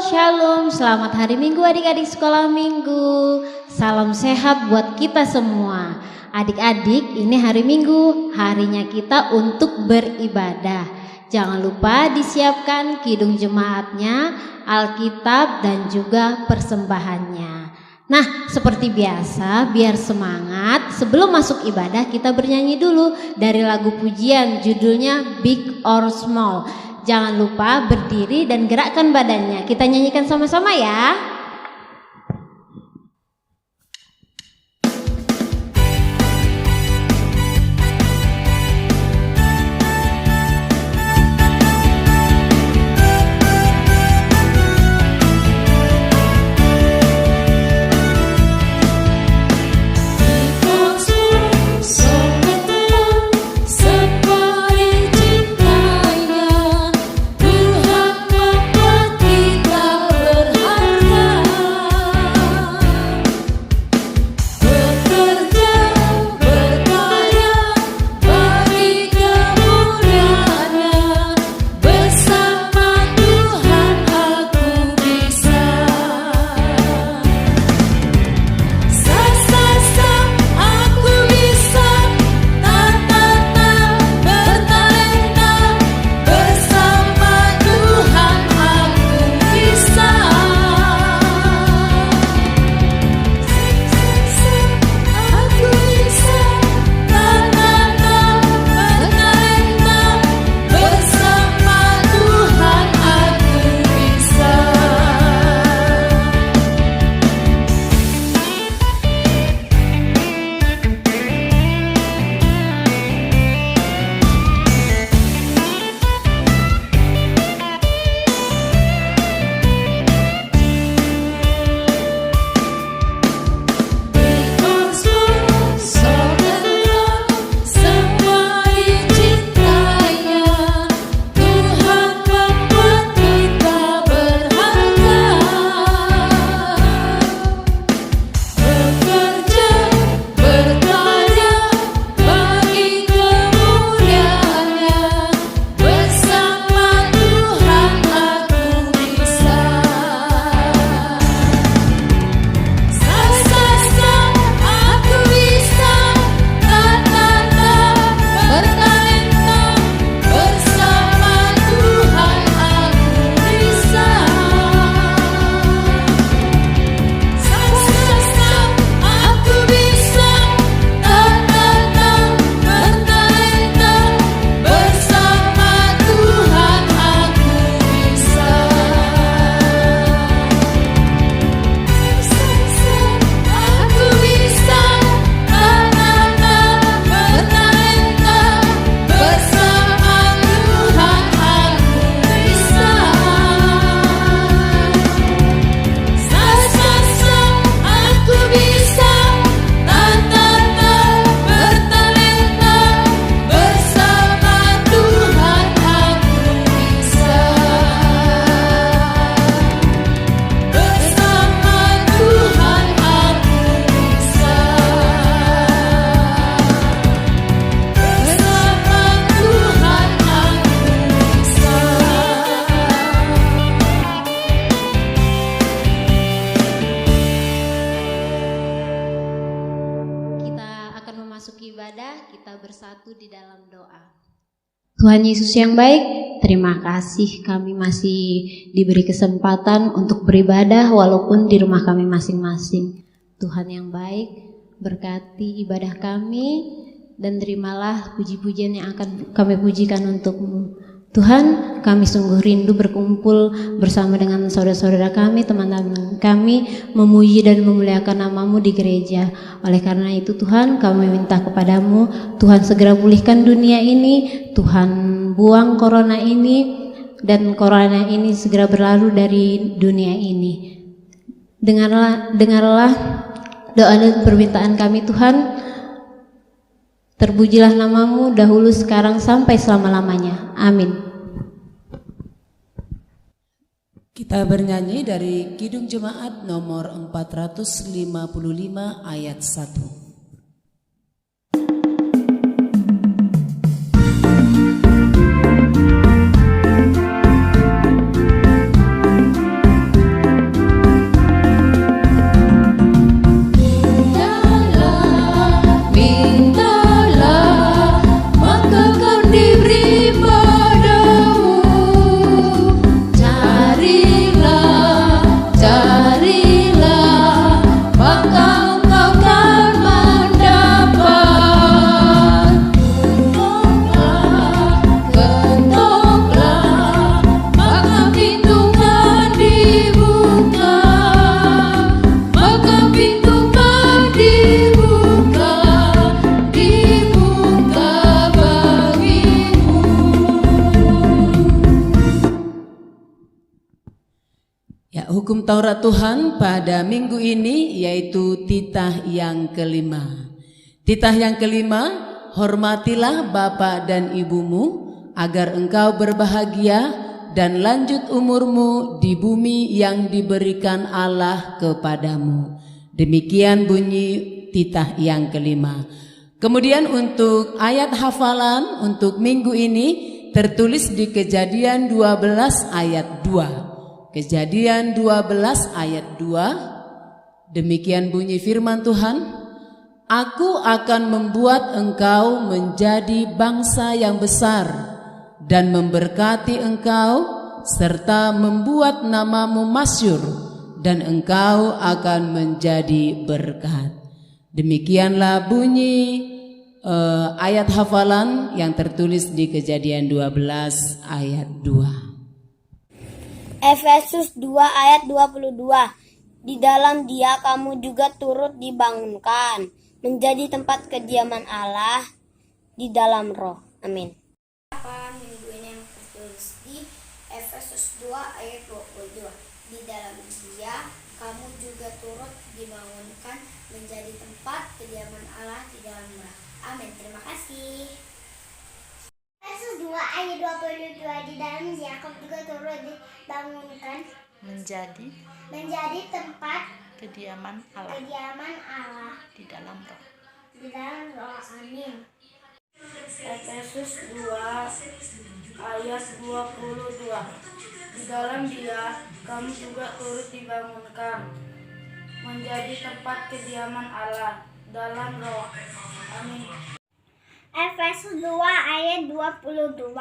Shalom, selamat hari Minggu adik-adik sekolah minggu. Salam sehat buat kita semua. Adik-adik, ini hari Minggu, harinya kita untuk beribadah. Jangan lupa disiapkan kidung jemaatnya, Alkitab dan juga persembahannya. Nah, seperti biasa, biar semangat, sebelum masuk ibadah kita bernyanyi dulu dari lagu pujian judulnya Big or Small. Jangan lupa berdiri dan gerakkan badannya. Kita nyanyikan sama-sama ya. Tuhan Yesus yang baik, terima kasih kami masih diberi kesempatan untuk beribadah walaupun di rumah kami masing-masing. Tuhan yang baik, berkati ibadah kami dan terimalah puji-pujian yang akan kami pujikan untuk-Mu. Tuhan, kami sungguh rindu berkumpul bersama dengan saudara-saudara kami, teman-teman kami, memuji dan memuliakan nama-Mu di gereja. Oleh karena itu Tuhan, kami minta kepadamu, Tuhan segera pulihkan dunia ini, Tuhan buang corona ini, dan corona ini segera berlalu dari dunia ini. Dengarlah doa dan permintaan kami Tuhan. Terpujilah nama-Mu dahulu, sekarang, sampai selama-lamanya. Amin. Kita bernyanyi dari Kidung Jemaat nomor 455 ayat 1. hukum Taurat Tuhan pada minggu ini yaitu titah yang kelima. Titah yang kelima, hormatilah bapa dan ibumu agar engkau berbahagia dan lanjut umurmu di bumi yang diberikan Allah kepadamu. Demikian bunyi titah yang kelima. Kemudian untuk ayat hafalan untuk minggu ini tertulis di Kejadian 12 ayat 2. Kejadian 12 ayat 2. Demikian bunyi firman Tuhan. Aku akan membuat engkau menjadi bangsa yang besar dan memberkati engkau serta membuat namamu masyhur dan engkau akan menjadi berkat. Demikianlah bunyi ayat hafalan yang tertulis di Kejadian 12 ayat 2. Efesus 2 ayat 22. Di dalam Dia kamu juga turut dibangunkan menjadi tempat kediaman Allah di dalam Roh. Amin. Apa minggu ini yang tertulis di Efesus 2 ayat 22. Di dalam Dia kamu juga turut dibangunkan menjadi tempat kediaman Allah di dalam Roh. Amin. Terima kasih. Efesus 2 ayat 22. Di dalam Dia kamu juga turut dibangunkan menjadi tempat kediaman Allah di dalam Roh. Amin. Efesus 2 ayat 22. Di dalam Dia kamu juga turut dibangunkan menjadi tempat kediaman Allah dalam Roh. Amin. Efesus 2 ayat 22.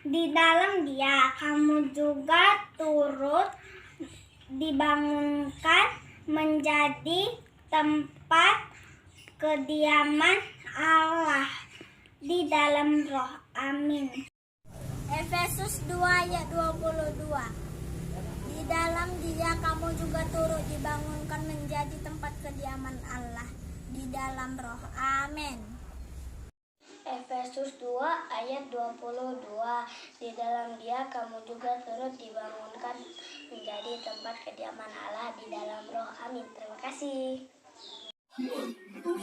Di dalam Dia kamu juga turut dibangunkan menjadi tempat kediaman Allah di dalam Roh. Amin. Efesus 2 ayat 22. Di dalam Dia kamu juga turut dibangunkan menjadi tempat kediaman Allah di dalam Roh. Amin. Efesus 2 ayat 22. Di dalam Dia kamu juga turut dibangunkan menjadi tempat kediaman Allah di dalam Roh. Amin. Terima kasih.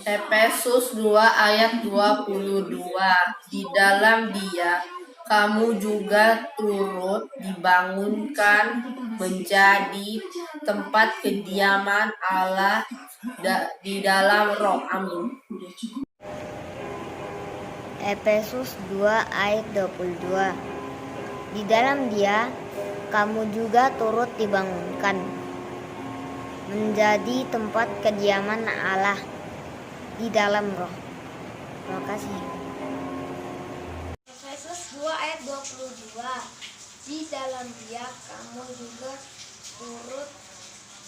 Efesus 2 ayat 22. Di dalam Dia kamu juga turut dibangunkan menjadi tempat kediaman Allah di dalam Roh. Amin. Efesus 2 ayat 22. Di dalam Dia kamu juga turut dibangunkan menjadi tempat kediaman Allah di dalam Roh. Terima kasih. Efesus 2 ayat 22. Di dalam Dia kamu juga turut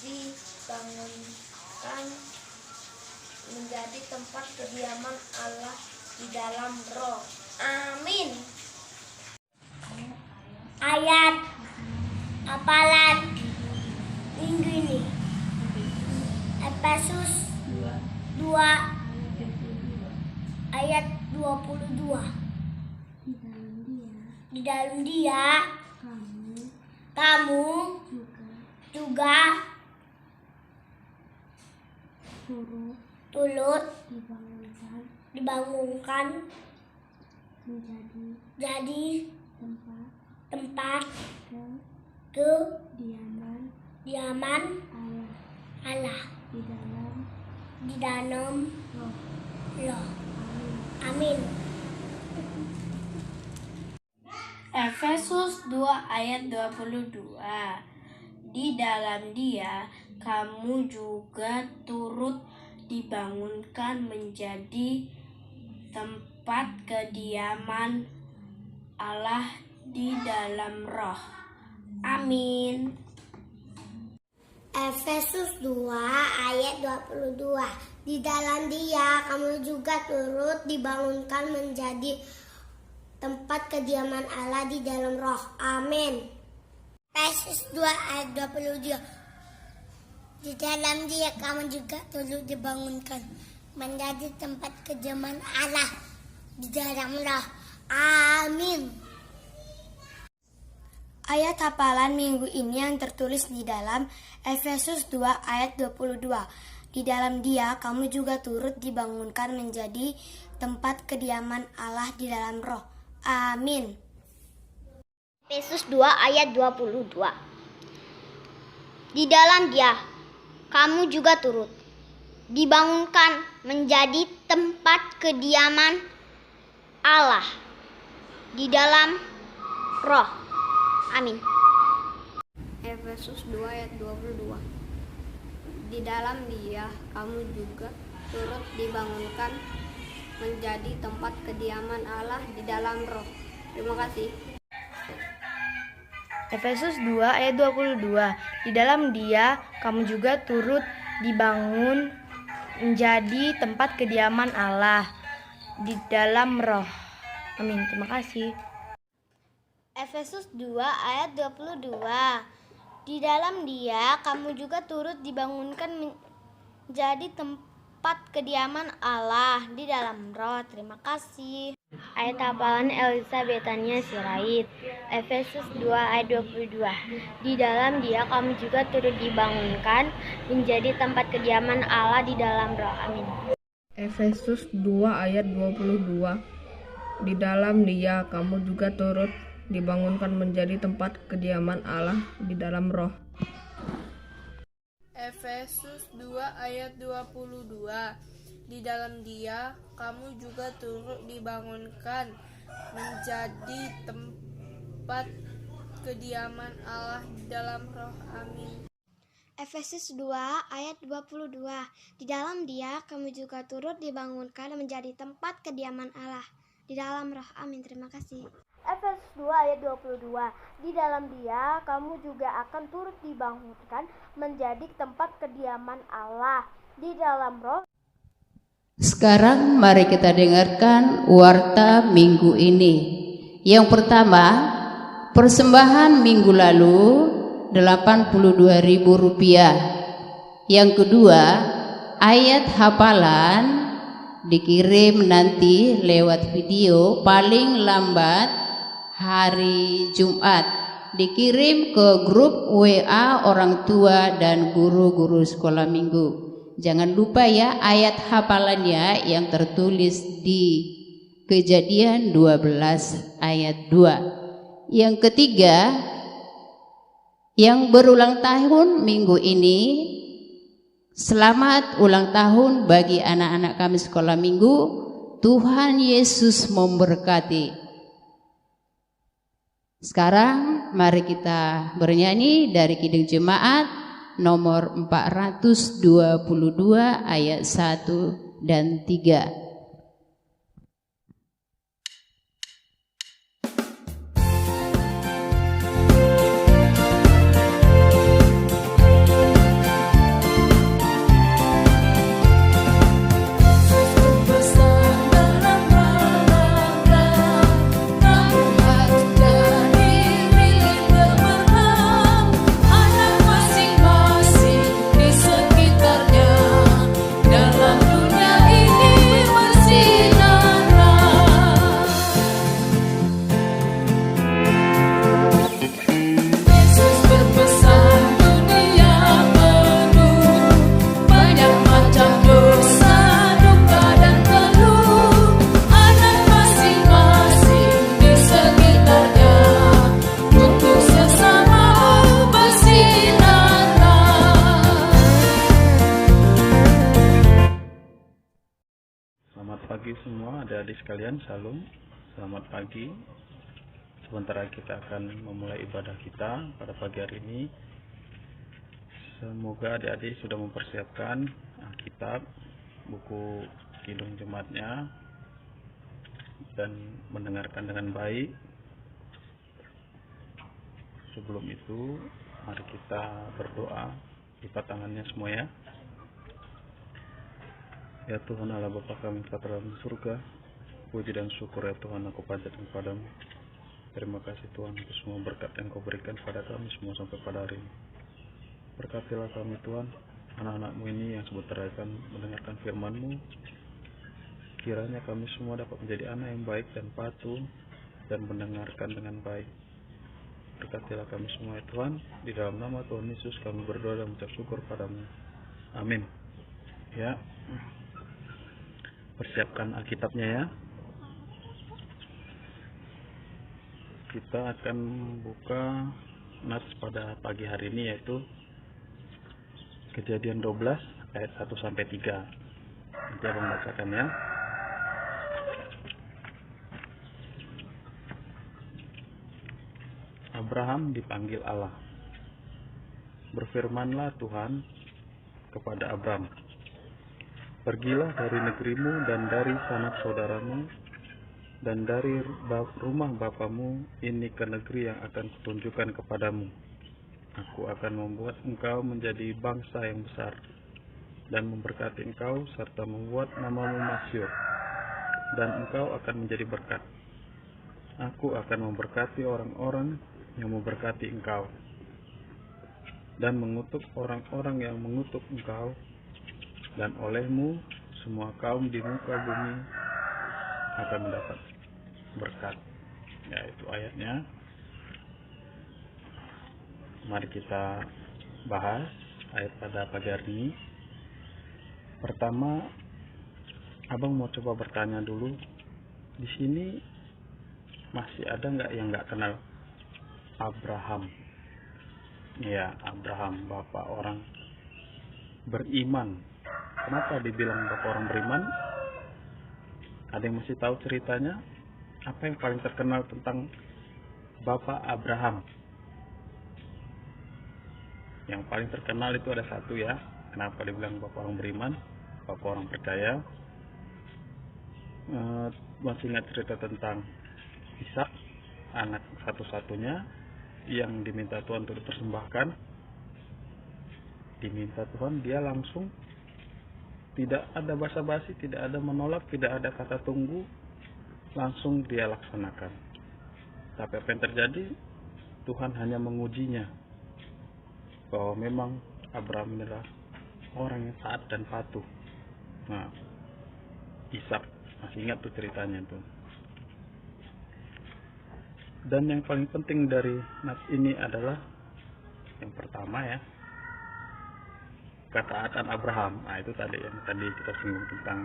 dibangunkan menjadi tempat kediaman Allah di dalam Roh. Amin. Ayat hafalan minggu ini. Efesus 2 ayat 22. Di dalam Dia kamu juga turut dibangunkan jadi tempat kediaman Allah di dalam Roh. Amin. Efesus 2 ayat 22. Di dalam Dia kamu juga turut dibangunkan menjadi tempat kediaman Allah di dalam Roh. Amin. Efesus 2 ayat 22. Di dalam Dia kamu juga turut dibangunkan menjadi tempat kediaman Allah di dalam Roh. Amin. Efesus 2 ayat 22. Di dalam Dia kamu juga turut dibangunkan menjadi tempat kediaman Allah di dalam Roh. Amin. Ayat hafalan minggu ini yang tertulis di dalam Efesus 2 ayat 22. Di dalam Dia kamu juga turut dibangunkan menjadi tempat kediaman Allah di dalam Roh. Amin. Efesus 2 ayat 22. Di dalam Dia kamu juga turut dibangunkan menjadi tempat kediaman Allah di dalam Roh. Amin. Efesus 2 ayat 22. Di dalam Dia kamu juga turut dibangunkan menjadi tempat kediaman Allah di dalam Roh. Terima kasih. Efesus 2 ayat 22. Di dalam Dia kamu juga turut dibangun menjadi tempat kediaman Allah di dalam Roh. Amin. Terima kasih. Efesus 2 ayat 22. Di dalam Dia kamu juga turut dibangunkan menjadi tempat kediaman Allah di dalam Roh. Terima kasih. Ayat hafalan Elisa Betania Sirait. Efesus 2 ayat 22. Di dalam Dia kamu juga turut dibangunkan menjadi tempat kediaman Allah di dalam Roh. Amin. Efesus 2 ayat 22. Di dalam Dia kamu juga turut dibangunkan menjadi tempat kediaman Allah di dalam Roh. Efesus 2 ayat 22. Di dalam Dia kamu juga turut dibangunkan menjadi tempat kediaman Allah di dalam Roh. Amin. Efesus 2 ayat 22. Di dalam Dia kamu juga turut dibangunkan menjadi tempat kediaman Allah di dalam Roh. Amin. Terima kasih. Efesus 2 ayat 22. Di dalam Dia kamu juga akan turut dibangunkan menjadi tempat kediaman Allah di dalam Roh. Sekarang mari kita dengarkan warta minggu ini. Yang pertama, persembahan minggu lalu Rp82.000. Yang kedua, ayat hafalan dikirim nanti lewat video paling lambat hari Jumat, dikirim ke grup WA orang tua dan guru-guru sekolah minggu. Jangan lupa ya ayat hafalannya yang tertulis di Kejadian 12 ayat 2. Yang ketiga, yang berulang tahun minggu ini, selamat ulang tahun bagi anak-anak kami sekolah minggu. Tuhan Yesus memberkati. Sekarang mari kita bernyanyi dari Kidung Jemaat nomor 422 ayat 1 dan 3. pagi semua adik-adik sekalian, Shalom. Selamat pagi. Sebentar lagi kita akan memulai ibadah kita pada pagi hari ini. Semoga adik-adik sudah mempersiapkan Alkitab, buku Kidung Jemaatnya, dan mendengarkan dengan baik. Sebelum itu, mari kita berdoa. Lipat tangannya semua ya. Ya Tuhan Allah Bapa kami di dalam surga, puji dan syukur ya Tuhan aku panjatkan kepadamu. Terima kasih Tuhan untuk semua berkat yang kau berikan kepada kami semua sampai pada hari ini. Berkatilah kami Tuhan, anak-anakmu ini yang sebentar akan mendengarkan firman-Mu. Kiranya kami semua dapat menjadi anak yang baik dan patuh dan mendengarkan dengan baik. Berkatilah kami semua ya Tuhan. Di dalam nama Tuhan Yesus kami berdoa dan mengucap syukur padamu. Amin. Ya, persiapkan Alkitabnya ya. Kita akan buka nats pada pagi hari ini, yaitu Kejadian 12 ayat 1 sampai 3. Nanti abang bacakan ya. Abraham dipanggil Allah. Berfirmanlah Tuhan kepada Abram, pergilah dari negerimu dan dari sanak saudaramu dan dari rumah bapamu ini ke negeri yang akan kutunjukkan kepadamu. Aku akan membuat engkau menjadi bangsa yang besar dan memberkati engkau serta membuat namamu masyhur, dan engkau akan menjadi berkat. Aku akan memberkati orang-orang yang memberkati engkau dan mengutuk orang-orang yang mengutuk engkau, dan olehmu semua kaum di muka bumi akan mendapat berkat. Ya, itu ayatnya. Mari kita bahas ayat pada pagi hari ini. Pertama, abang mau coba bertanya dulu, di sini masih ada nggak yang nggak kenal Abraham? Ya, Abraham, bapak orang beriman. Kenapa dibilang bapak orang beriman? Ada yang masih tahu ceritanya? Apa yang paling terkenal tentang bapak Abraham? Yang paling terkenal itu ada satu ya. Kenapa dibilang bapak orang beriman? Bapak orang percaya. Masih ingat cerita tentang Ishak, anak satu-satunya yang diminta Tuhan untuk dipersembahkan. Diminta Tuhan, dia langsung, tidak ada basa-basi, tidak ada menolak, tidak ada kata tunggu, langsung dia laksanakan. Tapi apa yang terjadi? Tuhan hanya mengujinya bahwa memang Abraham adalah orang yang taat dan patuh. Nah, Ishak, masih ingat tuh ceritanya tuh. Dan yang paling penting dari nats ini adalah yang pertama ya, ketaatan Abraham. Nah, itu tadi yang tadi kita singgung tentang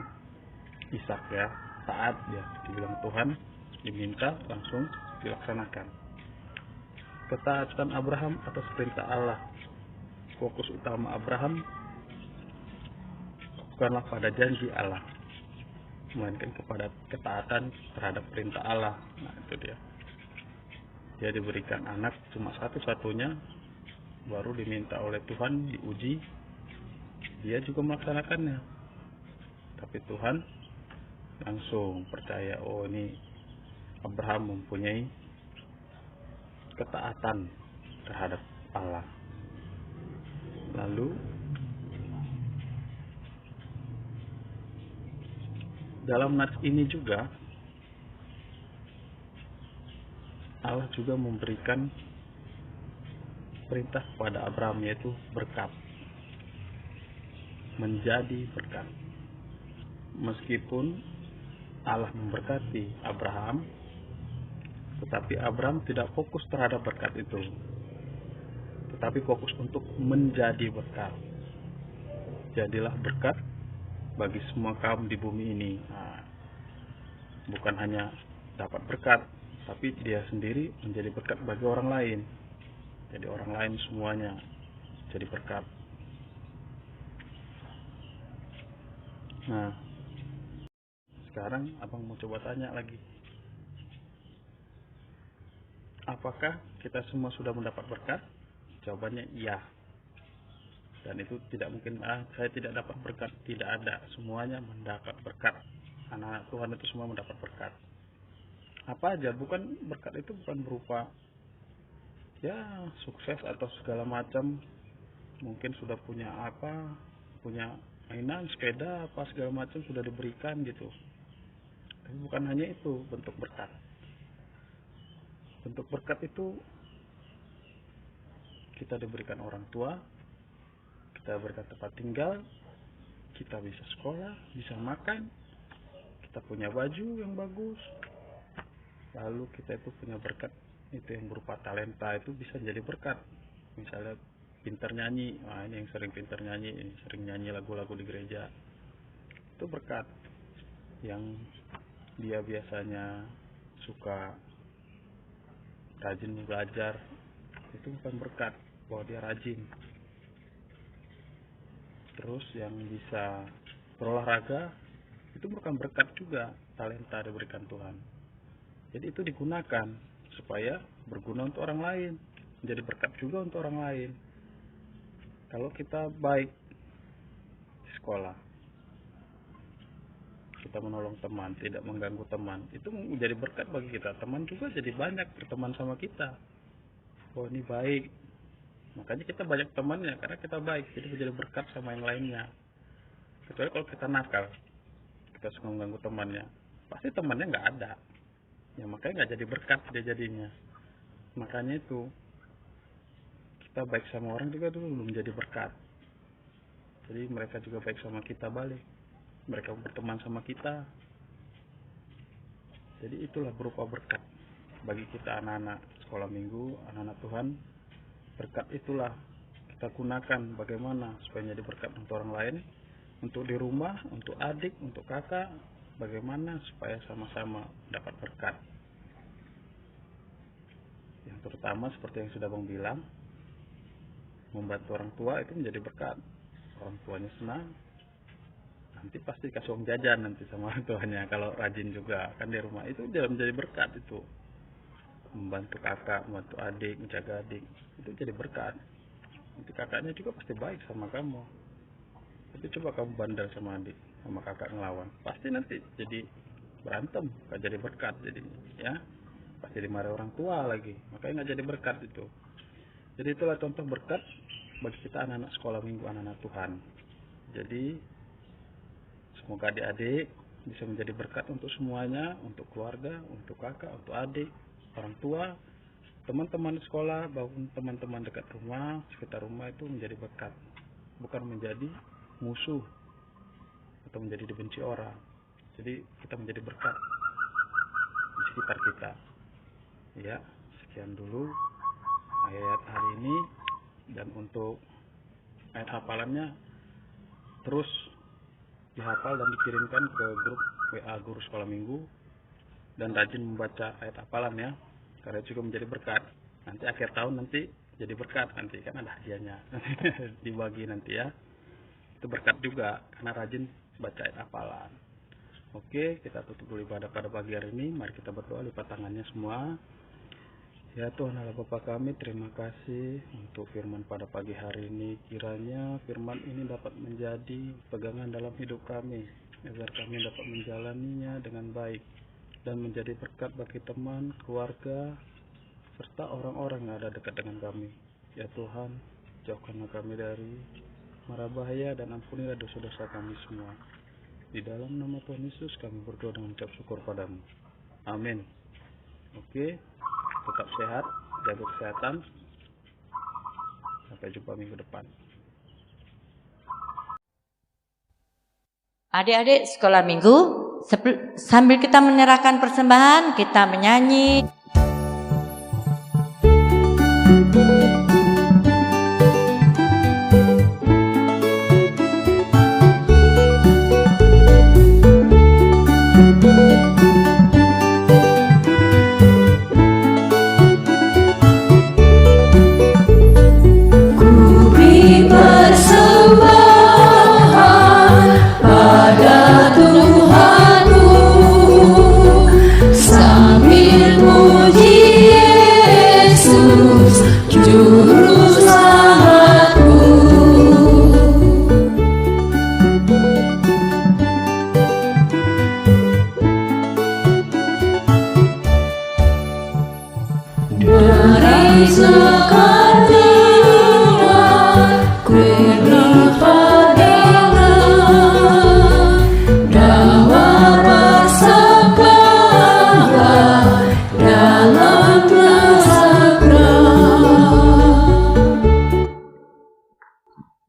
Ishak ya, taat dia, dibilang Tuhan, diminta langsung dilaksanakan. Ketaatan Abraham atas perintah Allah. Fokus utama Abraham bukanlah pada janji Allah, melainkan kepada ketaatan terhadap perintah Allah. Nah, itu dia. Dia diberikan anak cuma satu-satunya, baru diminta oleh Tuhan, diuji, dia juga melaksanakannya. Tapi Tuhan langsung percaya, oh ini Abraham mempunyai ketaatan terhadap Allah. Lalu dalam nats ini juga Allah juga memberikan perintah kepada Abraham, yaitu berkat, menjadi berkat. Meskipun Allah memberkati Abraham, tetapi Abraham tidak fokus terhadap berkat itu, tetapi fokus untuk menjadi berkat. Jadilah berkat bagi semua kaum di bumi ini. Nah, bukan hanya dapat berkat, tapi dia sendiri menjadi berkat bagi orang lain. Jadi orang lain semuanya jadi berkat. Nah, sekarang abang mau coba tanya lagi. Apakah kita semua sudah mendapat berkat? Jawabannya iya. Dan itu tidak mungkin, saya tidak dapat berkat. Tidak ada, semuanya mendapat berkat. Anak-anak Tuhan itu semua mendapat berkat. Apa aja? Bukan berkat itu bukan berupa ya sukses atau segala macam. Mungkin sudah punya apa, punya mainan, sepeda, apa segala macam sudah diberikan gitu. Tapi bukan hanya itu bentuk berkat. Bentuk berkat itu kita diberikan orang tua, kita diberikan tempat tinggal, kita bisa sekolah, bisa makan, kita punya baju yang bagus. Lalu kita itu punya berkat itu yang berupa talenta itu bisa jadi berkat. Misalnya pintar nyanyi, nah ini yang sering pintar nyanyi, ini sering nyanyi lagu-lagu di gereja, itu berkat. Yang dia biasanya suka rajin belajar, itu bukan berkat bahwa dia rajin. Terus yang bisa berolahraga, itu bukan berkat juga, talenta diberikan Tuhan. Jadi itu digunakan supaya berguna untuk orang lain, menjadi berkat juga untuk orang lain. Kalau kita baik di sekolah, kita menolong teman, tidak mengganggu teman, itu menjadi berkat bagi kita. Teman juga jadi banyak berteman sama kita. Oh ini baik, makanya kita banyak temannya karena kita baik, jadi menjadi berkat sama yang lainnya. Kecuali kalau kita nakal, kita suka mengganggu temannya, pasti temannya nggak ada. Ya makanya nggak jadi berkat dia jadinya. Makanya itu kita baik sama orang juga dulu belum menjadi berkat. Jadi mereka juga baik sama kita balik. Mereka berteman sama kita. Jadi itulah berupa berkat bagi kita anak-anak sekolah minggu, anak-anak Tuhan. Berkat itulah kita gunakan bagaimana supaya jadi berkat untuk orang lain, untuk di rumah, untuk adik, untuk kakak, bagaimana supaya sama-sama dapat berkat. Yang terutama seperti yang sudah Bang bilang, membantu orang tua itu menjadi berkat. Orang tuanya senang, nanti pasti kasih uang jajan nanti sama orang tuanya. Kalau rajin juga kan di rumah, itu menjadi berkat. Itu membantu kakak, membantu adik, menjaga adik, itu jadi berkat. Nanti kakaknya juga pasti baik sama kamu. Tapi coba kamu bandel sama adik, sama kakak ngelawan, pasti nanti jadi berantem, gak jadi berkat jadinya, ya. Pasti dimarahi orang tua lagi, makanya nggak jadi berkat itu. Jadi itulah contoh berkat bagi kita anak-anak sekolah minggu, anak-anak Tuhan. Jadi semoga adik-adik bisa menjadi berkat untuk semuanya, untuk keluarga, untuk kakak, untuk adik, orang tua, teman-teman sekolah, bahkan teman-teman dekat rumah, sekitar rumah itu menjadi berkat, bukan menjadi musuh atau menjadi dibenci orang. Jadi kita menjadi berkat di sekitar kita. Ya, sekian dulu ayat hari ini, dan untuk ayat hafalannya terus dihafal dan dikirimkan ke grup WA Guru Sekolah Minggu, dan rajin membaca ayat hafalan ya, karena juga menjadi berkat. Nanti akhir tahun nanti jadi berkat, nanti kan ada hadiahnya dibagi nanti ya. Itu berkat juga karena rajin baca ayat hafalan. Oke, kita tutup dulu ibadah pada pagi hari ini. Mari kita berdoa, lipat tangannya semua. Ya Tuhan Allah Bapa kami, terima kasih untuk firman pada pagi hari ini. Kiranya firman ini dapat menjadi pegangan dalam hidup kami, agar kami dapat menjalaninya dengan baik dan menjadi berkat bagi teman, keluarga, serta orang-orang yang ada dekat dengan kami. Ya Tuhan, jauhkanlah kami dari mara bahaya dan ampunilah dosa-dosa kami semua. Di dalam nama Tuhan Yesus kami berdoa dengan ucap syukur padamu. Amin. Oke, tetap sehat, jaga kesehatan. Sampai jumpa minggu depan. Adik-adik sekolah minggu, sambil kita menyerahkan persembahan, kita menyanyi.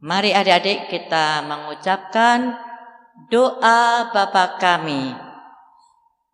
Mari adik-adik kita mengucapkan doa Bapa kami.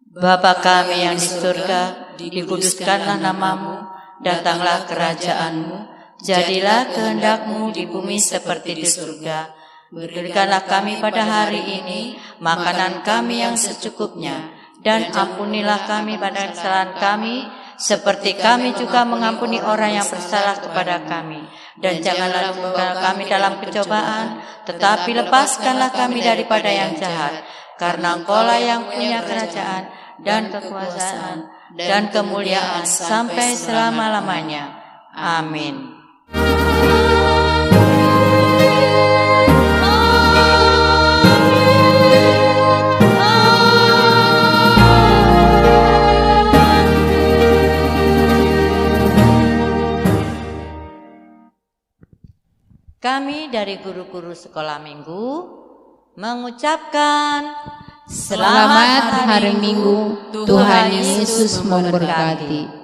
Bapa kami yang di surga, dikuduskanlah namamu, datanglah kerajaan-Mu, jadilah kehendak-Mu di bumi seperti di surga. Berikanlah kami pada hari ini makanan kami yang secukupnya, dan ampunilah kami pada kesalahan kami, seperti kami juga mengampuni orang yang bersalah kepada kami. Dan janganlah membawa kami dalam pencobaan, tetapi lepaskanlah kami daripada yang jahat. Karena Engkaulah yang punya kerajaan dan kekuasaan dan kemuliaan sampai selama-lamanya. Amin. Kami dari guru-guru sekolah minggu mengucapkan Selamat hari Minggu, Tuhan Yesus memberkati.